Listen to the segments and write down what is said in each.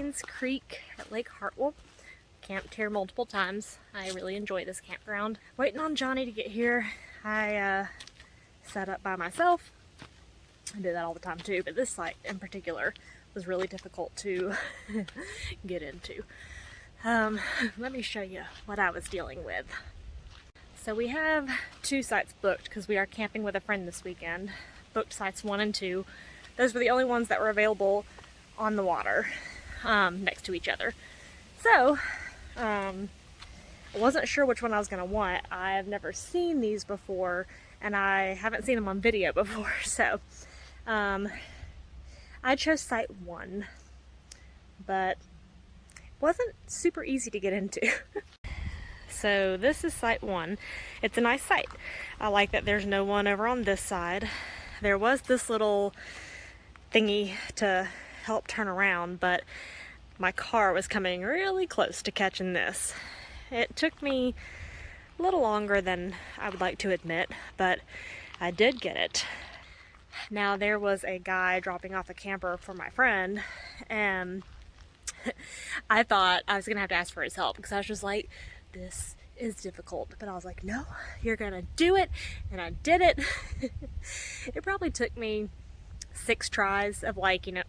Paynes Creek at Lake Hartwell. Camped here multiple times. I really enjoy this campground. Waiting on Johnny to get here. I set up by myself. I do that all the time too, but this site in particular was really difficult to get into. Let me show you what I was dealing with. So we have 2 sites booked because we are camping with a friend this weekend. Booked sites 1 and 2. Those were the only ones that were available on the water, next to each other. So, I wasn't sure which one I was going to want. I have never seen these before, and I haven't seen them on video before, so I chose site 1, but it wasn't super easy to get into. So this is site 1. It's a nice site. I like that there's no one over on this side. There was this little thingy to help turn around, but my car was coming really close to catching this. It took me a little longer than I would like to admit, but I did get it. Now there was a guy dropping off a camper for my friend, and I thought I was gonna have to ask for his help because I was just like, this is difficult, but I was like, no, you're gonna do it, and I did it. It probably took me 6 tries of, like, you know,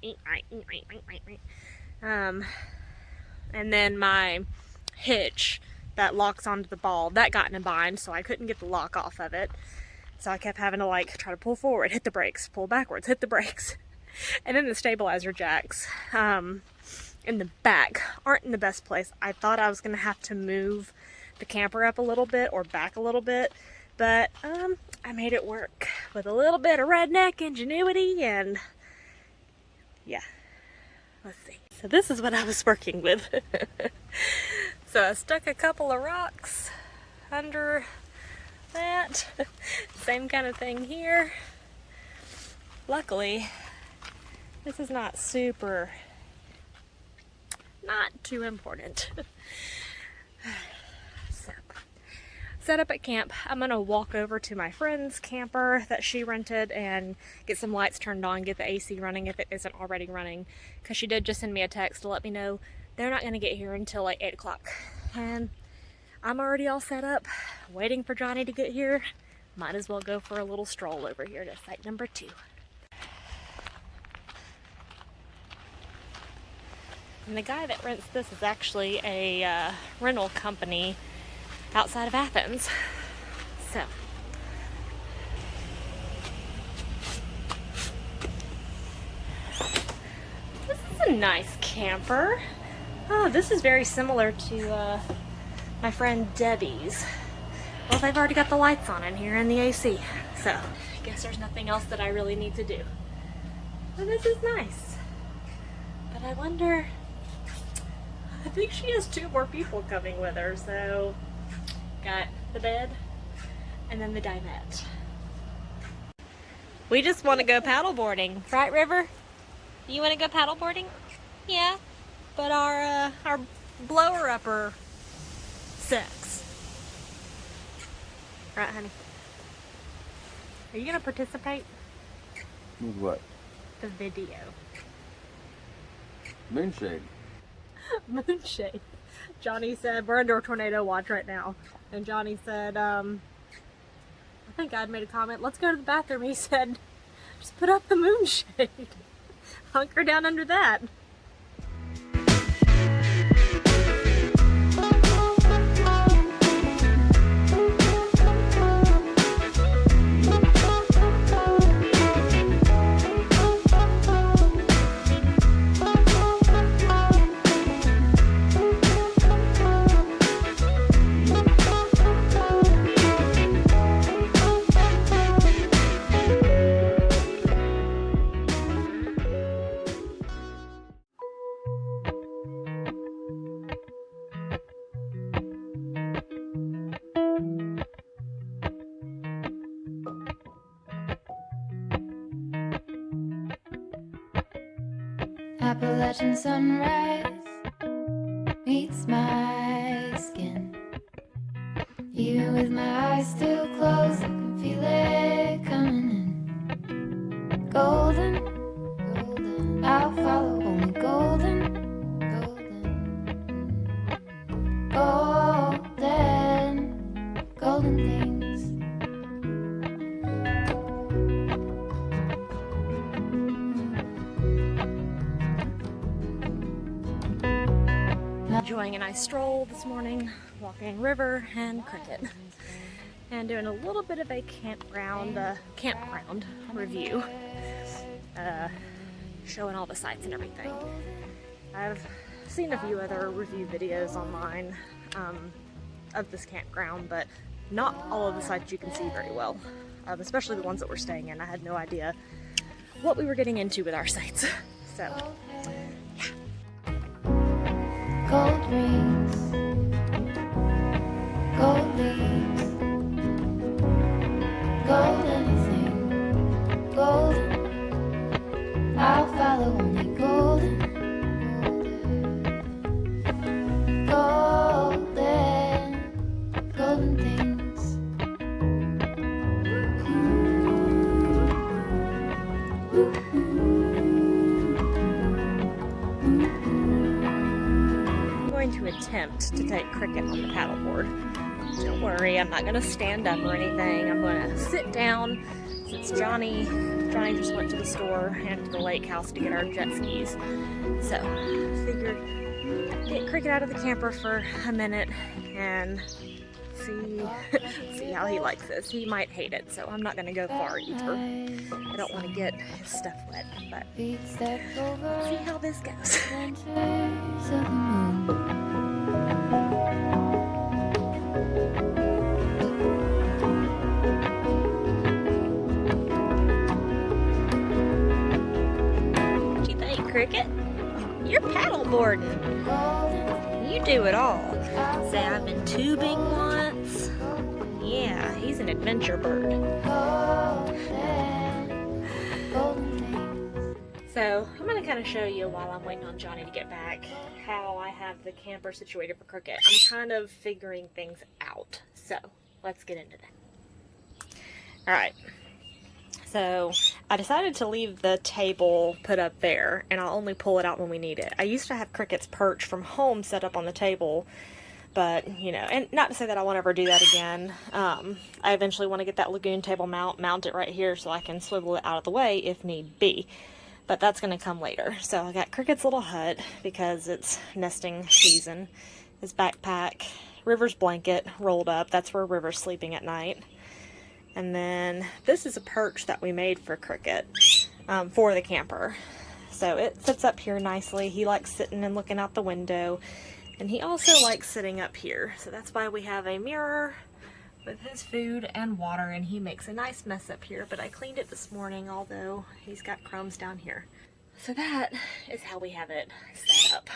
and then my hitch that locks onto the ball, that got in a bind, so I couldn't get the lock off of it. So I kept having to, like, try to pull forward, hit the brakes, pull backwards, hit the brakes. And then the stabilizer jacks in the back aren't in the best place. I thought I was gonna have to move the camper up a little bit or back a little bit, but I made it work with a little bit of redneck ingenuity, and yeah, let's see. So this is what I was working with. So I stuck a couple of rocks under that. Same kind of thing here. Luckily, this is not too important. So, set up at camp. I'm gonna walk over to my friend's camper that she rented and get some lights turned on, get the AC running if it isn't already running, because she did just send me a text to let me know they're not gonna get here until like 8 o'clock. And I'm already all set up, waiting for Johnny to get here. Might as well go for a little stroll over here to site number 2. And the guy that rents this is actually a rental company outside of Athens. So, this is a nice camper. Oh, this is very similar to my friend Debbie's. Well, they've already got the lights on in here and the AC. So, I guess there's nothing else that I really need to do. But this is nice. But I wonder, I think she has 2 more people coming with her, so got the bed and then the dinette. We just want to go paddleboarding, right, River? You want to go paddleboarding? Yeah, but our blower upper sucks. Right, honey? Are you gonna participate? With what? The video. Moonshade. Moonshade. Johnny said, we're under a tornado watch right now. And Johnny said, I think I'd made a comment, let's go to the bathroom. He said, just put up the moonshade. Hunker down under that. Appalachian sunrise meets my skin. Even with my eyes still closed, I can feel it coming in. Golden, golden, I'll follow only golden, enjoying a nice stroll this morning, walking river and cricket, and doing a little bit of a campground review, showing all the sights and everything. I've seen a few other review videos online of this campground, but not all of the sites you can see very well, especially the ones that we're staying in. I had no idea what we were getting into with our sites. So, yeah. Gold rings, gold leaves, gold anything, golden. I'll follow only golden, golden, golden things. I'm going to attempt to take cricket on the paddleboard. Don't worry, I'm not going to stand up or anything. I'm going to sit down since Johnny just went to the store and to the lake house to get our jet skis. So, figured get cricket out of the camper for a minute and see how he likes this. He might hate it, so I'm not going to go far either. I don't want to get his stuff wet, but let's see how this goes. What do you think, Cricket? You're paddleboarding. You do it all. Say I've been tubing once. Yeah, he's an adventure bird. So I'm going to kind of show you while I'm waiting on Johnny to get back how I have the camper situated for cricket. I'm kind of figuring things out. So let's get into that. Alright. So I decided to leave the table put up there, and I'll only pull it out when we need it. I used to have Cricket's perch from home set up on the table, but, you know, and not to say that I won't ever do that again. I eventually want to get that lagoon table mount it right here so I can swivel it out of the way if need be. But that's going to come later. So I got Cricket's little hut because it's nesting season. His backpack, River's blanket rolled up. That's where River's sleeping at night. And then this is a perch that we made for Cricket for the camper. So it sits up here nicely. He likes sitting and looking out the window. And he also likes sitting up here. So that's why we have a mirror with his food and water. And he makes a nice mess up here. But I cleaned it this morning, although he's got crumbs down here. So that is how we have it set up.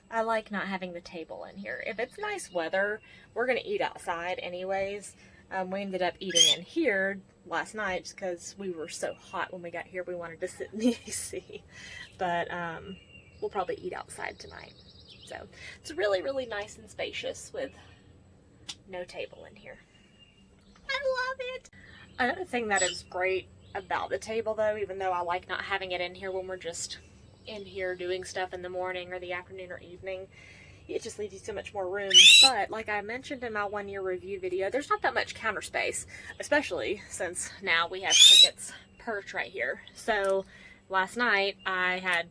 I like not having the table in here. If it's nice weather, we're going to eat outside anyways. We ended up eating in here last night because we were so hot when we got here. We wanted to sit in the AC. But we'll probably eat outside tonight. So it's really, really nice and spacious with no table in here. I love it. Another thing that is great about the table, though, even though I like not having it in here when we're just in here doing stuff in the morning or the afternoon or evening, it just leaves you so much more room. But like I mentioned in my 1-year review video, there's not that much counter space, especially since now we have Cricket's perch right here. So last night I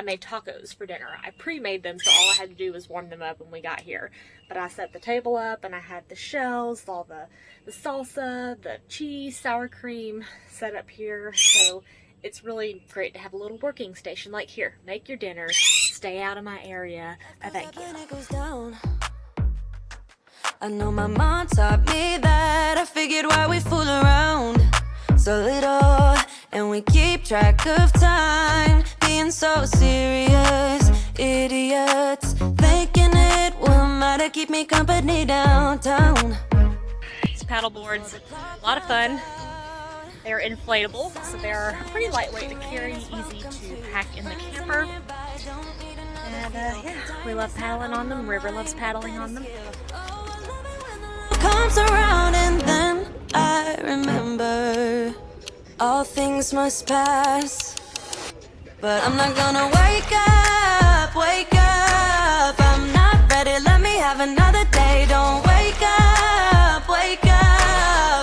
made tacos for dinner. I pre-made them, so all I had to do was warm them up when we got here. But I set the table up and I had the shells, all the salsa, the cheese, sour cream set up here. So it's really great to have a little working station like here. Make your dinner, stay out of my area. Thank you. I know my mom taught me that. I figured why we fool around so little, and we keep track of time, being so serious, idiots, thinking it will matter, keep me company downtown. These paddle boards, a lot of fun. They're inflatable, so they're pretty lightweight to carry, easy to pack in the camper. And yeah, we love paddling on them. River loves paddling on them. Comes around and then I remember all things must pass, but I'm not gonna wake up, I'm not ready, let me have another day. Don't wake up,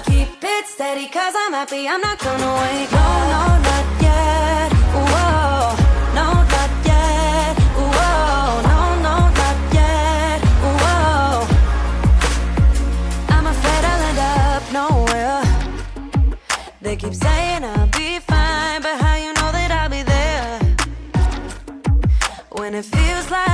keep it steady, cause I'm happy, I'm not gonna wake up. No, not yet, whoa, no, not yet, whoa. and it feels like